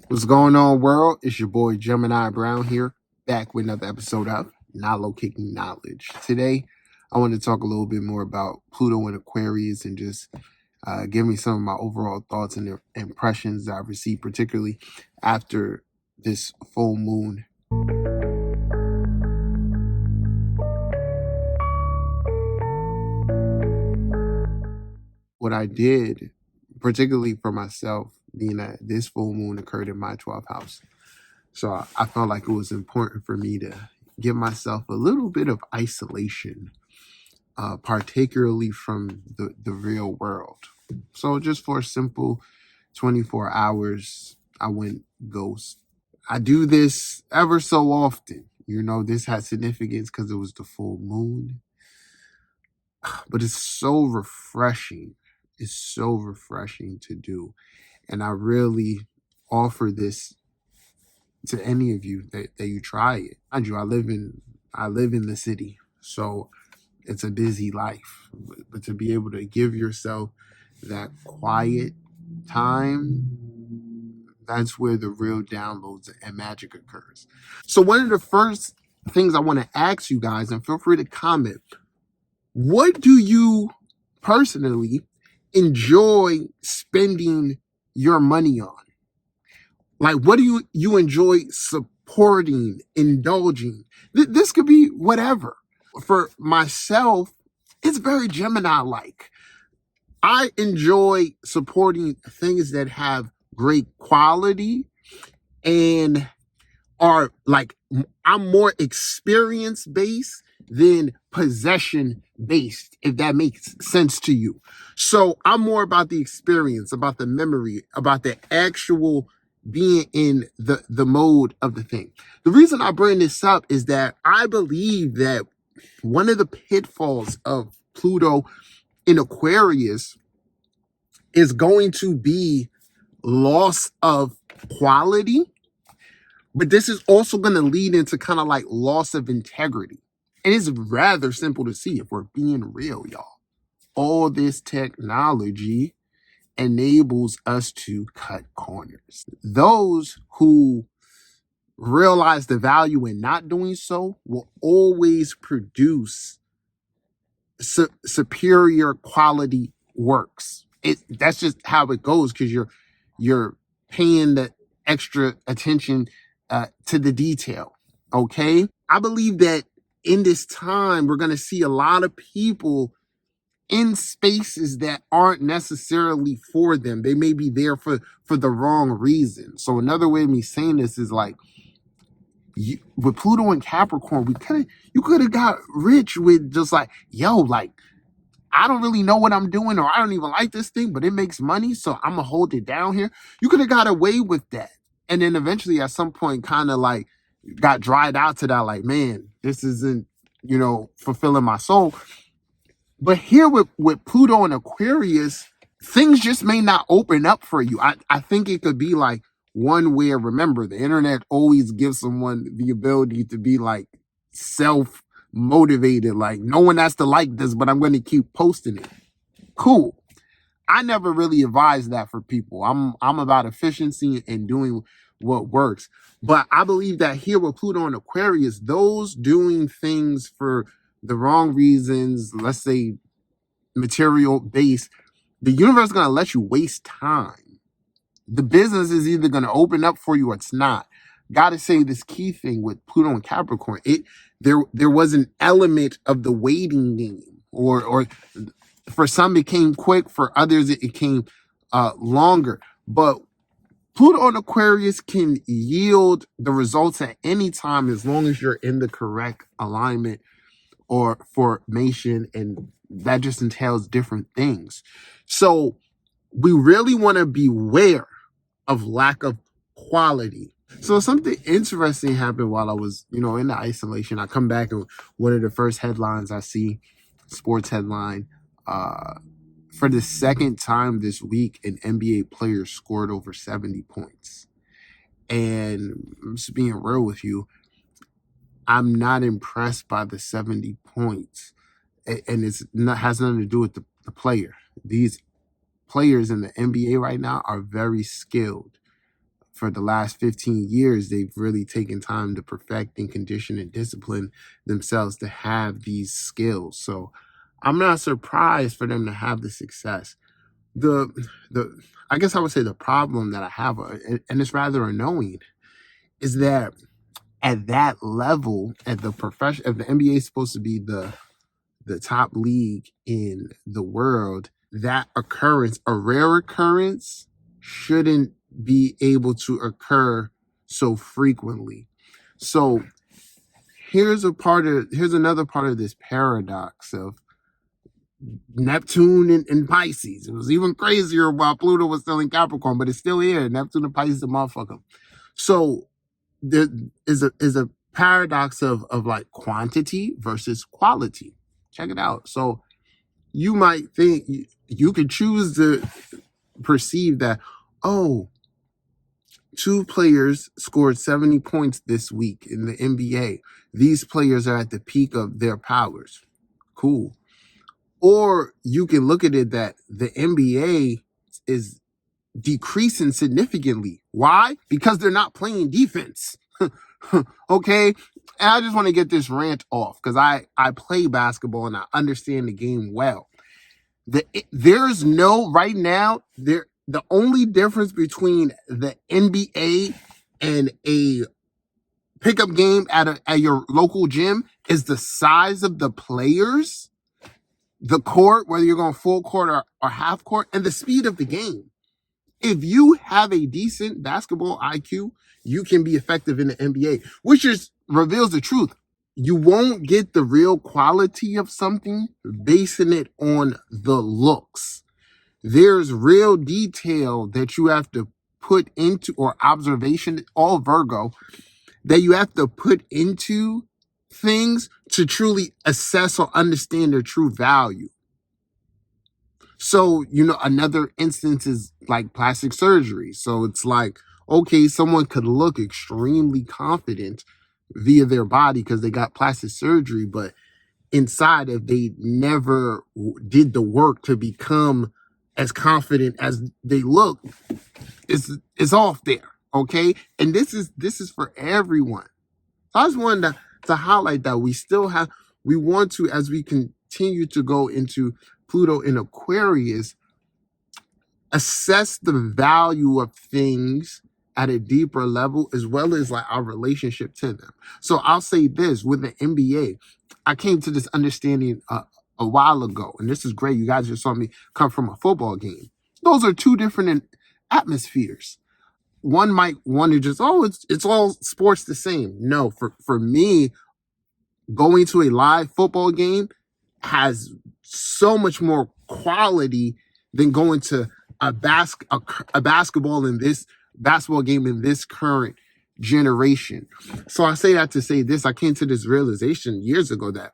What's going on, world? It's your boy Gemini Brown here, back with another episode of Knowledge Kicking Knowledge. Today, I want to talk a little bit more about Pluto and Aquarius and just give me some of my overall thoughts and impressions that I've received, particularly after this full moon. What I did, particularly for myself, being that this full moon occurred in my 12th house. So I felt like it was important for me to give myself a little bit of isolation, particularly from the real world. So just for a simple 24 hours, I went ghost. I do this ever so often. You know, this had significance because it was the full moon. But it's so refreshing. It's so refreshing to do. And I really offer this to any of you that you try it. Mind you, I live in the city, so it's a busy life. But to be able to give yourself that quiet time, that's where the real downloads and magic occurs. So one of the first things I want to ask you guys, and feel free to comment, what do you personally enjoy spending your money on? Like, what do you enjoy supporting, indulging? This could be whatever. For myself, it's very Gemini-like. I enjoy supporting things that have great quality and are like, I'm more experience-based than possession-based, if that makes sense to you. So I'm more about the experience, about the memory, about the actual being in the mode of the thing. The reason I bring this up is that I believe that one of the pitfalls of Pluto in Aquarius is going to be loss of quality, but this is also going to lead into kind of like loss of integrity. And it's rather simple to see if we're being real, y'all. All this technology enables us to cut corners. Those who realize the value in not doing so will always produce superior quality works. That's just how it goes, because you're paying the extra attention to the detail. Okay, I believe that in this time we're going to see a lot of people in spaces that aren't necessarily for them. They may be there for the wrong reason. So another way of me saying this is like, with Pluto and Capricorn, you could have got rich with just like, yo, like, I don't really know what I'm doing, or I don't even like this thing, but it makes money, so I'm gonna hold it down here. You could have got away with that. And then eventually at some point kind of like got dried out to that, like, man, this isn't, fulfilling my soul. But here with Pluto and Aquarius, things just may not open up for you. I think it could be like one where, remember, the internet always gives someone the ability to be like self-motivated. Like, no one has to like this, but I'm going to keep posting it. Cool. I never really advise that for people. I'm about efficiency and doing what works. But I believe that here with Pluto and Aquarius, those doing things for the wrong reasons, let's say material based, the universe is going to let you waste time. The business is either going to open up for you or it's not. Gotta say this key thing with Pluto and Capricorn, there was an element of the waiting game, or for some it came quick, for others it came longer. But Pluto and Aquarius can yield the results at any time as long as you're in the correct alignment or formation, and that just entails different things. So we really want to beware of lack of quality. So something interesting happened while I was, in the isolation. I come back and one of the first headlines I see, sports headline, for the second time this week, an NBA player scored over 70 points. And I'm just being real with you, I'm not impressed by the 70 points. And has nothing to do with the player. These players in the NBA right now are very skilled, for the last 15 years, they've really taken time to perfect and condition and discipline themselves to have these skills. So I'm not surprised for them to have the success. The I guess I would say the problem that I have, and it's rather annoying, is that at that level, at the profession, if the NBA is supposed to be the top league in the world, that occurrence, a rare occurrence, shouldn't be able to occur so frequently. So here's another part of this paradox of Neptune and Pisces. It was even crazier while Pluto was still in Capricorn, but it's still here. Neptune and Pisces, a motherfucker. So there is a paradox of like quantity versus quality. Check it out. So you might think you could choose to perceive that, oh, 2 players scored 70 points this week in the NBA. These players are at the peak of their powers. Cool. Or you can look at it that the NBA is decreasing significantly. Why? Because they're not playing defense. Okay? And I just want to get this rant off because I play basketball and I understand the game well. There's no, right now, the only difference between the NBA and a pickup game at your local gym is the size of the players, the court, whether you're going full court or half court, and the speed of the game. If you have a decent basketball IQ, you can be effective in the NBA, which reveals the truth. You won't get the real quality of something basing it on the looks. There's real detail that you have to put into, or observation, all Virgo, that you have to put into things to truly assess or understand their true value. So, another instance is like plastic surgery. So it's like, okay, someone could look extremely confident via their body because they got plastic surgery, but inside, if they never did the work to become as confident as they look, it's off there. Okay. And this is for everyone. So I just wanted to highlight that we want to, as we continue to go into Pluto in Aquarius, assess the value of things at a deeper level, as well as like our relationship to them. So I'll say this, with the NBA, I came to this understanding a while ago, and this is great. You guys just saw me come from a football game. Those are two different atmospheres. One might want to just, it's all sports the same. No, for me, going to a live football game has so much more quality than going to a basketball game in this current generation. So I say that to say this. I came to this realization years ago that,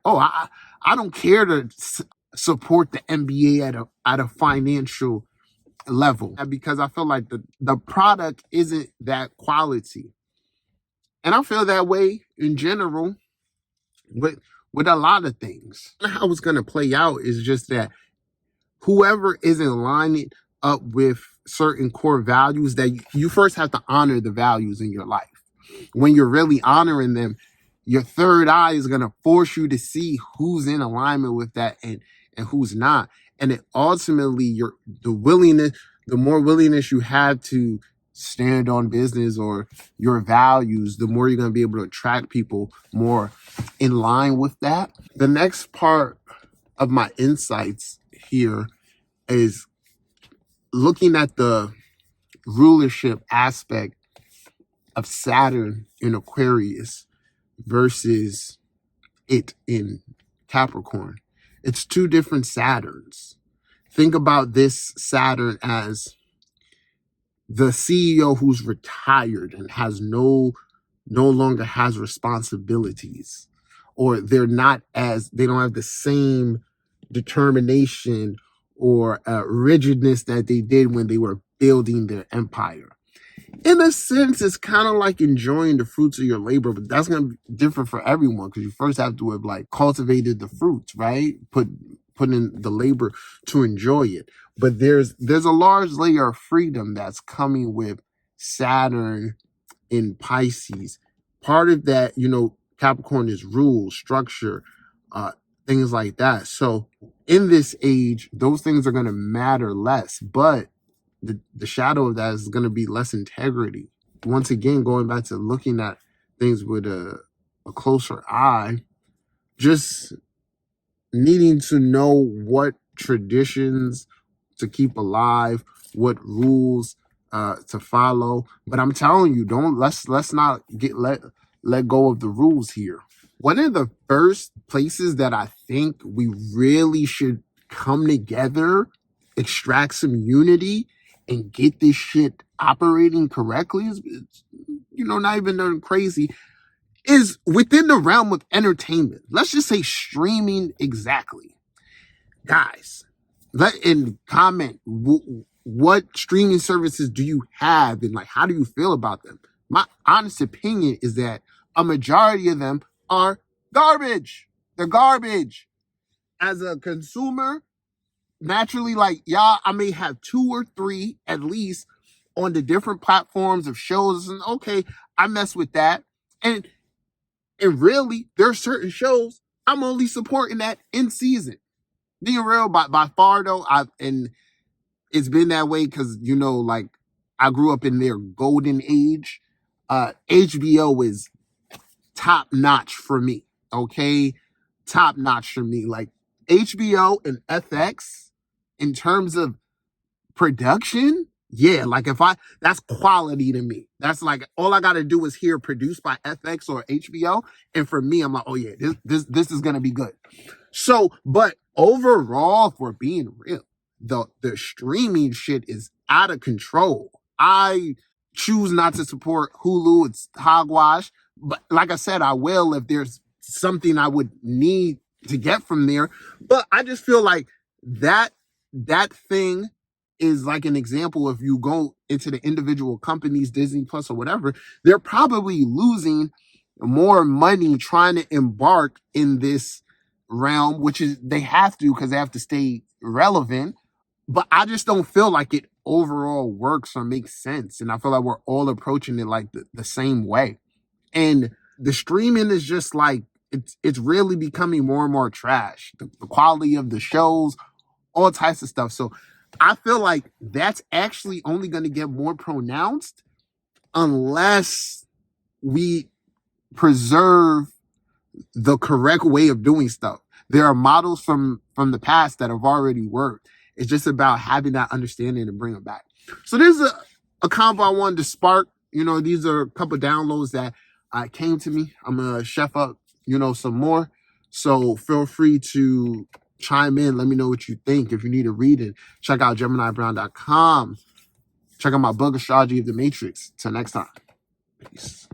I don't care to support the NBA at a financial level, because I feel like the product isn't that quality. And I feel that way in general with a lot of things. How it's going to play out is just that whoever isn't lining up with certain core values, that you first have to honor the values in your life. When you're really honoring them, your third eye is going to force you to see who's in alignment with that and who's not. And it ultimately, the more willingness you have to stand on business or your values, the more you're going to be able to attract people more in line with that. The next part of my insights here is looking at the rulership aspect of Saturn in Aquarius versus it in Capricorn. It's two different Saturns. Think about this Saturn as the CEO who's retired and no longer has responsibilities, or they don't have the same determination or rigidness that they did when they were building their empire. In a sense, it's kind of like enjoying the fruits of your labor, but that's going to be different for everyone, because you first have to have like cultivated the fruits, right? Put in the labor to enjoy it. But there's a large layer of freedom that's coming with Saturn in Pisces. Part of that, Capricorn is rules, structure, things like that. So in this age, those things are going to matter less, but the shadow of that is going to be less integrity. Once again, going back to looking at things with a closer eye, just needing to know what traditions to keep alive, what rules to follow. But I'm telling you, let's not let go of the rules here. One of the first places that I think we really should come together, extract some unity, and get this shit operating correctly is, not even nothing crazy, is within the realm of entertainment. Let's just say streaming exactly. Guys, let in comment what streaming services do you have and like how do you feel about them? My honest opinion is that a majority of them are garbage. They're garbage. As a consumer, naturally, like y'all, I may have 2 or 3 at least on the different platforms of shows, and okay, I mess with that. And really, there are certain shows I'm only supporting that in season. Being real, by far though, and it's been that way because like I grew up in their golden age. HBO is top notch for me. Okay, top notch for me. Like HBO and FX in terms of production. Yeah, like that's quality to me. That's like all I gotta do is hear produced by FX or HBO, and for me, I'm like, oh yeah, this is gonna be good. So, but overall, for being real, the streaming shit is out of control. I choose not to support Hulu. It's hogwash. But like I said, I will if there's something I would need to get from there. But I just feel like that thing is like an example. If you go into the individual companies, Disney Plus or whatever, they're probably losing more money trying to embark in this realm, which is they have to because they have to stay relevant. But I just don't feel like it overall works or makes sense. And I feel like we're all approaching it like the same way. And the streaming is just like, it's really becoming more and more trash. The quality of the shows, all types of stuff. So I feel like that's actually only going to get more pronounced unless we preserve the correct way of doing stuff. There are models from the past that have already worked. It's just about having that understanding and bring it back. So there's a combo I wanted to spark. These are a couple downloads that came to me. I'm gonna chef up, some more. So feel free to chime in. Let me know what you think. If you need a reading, check out GeminiBrown.com. Check out my book, Astrology of the Matrix. Till next time. Peace.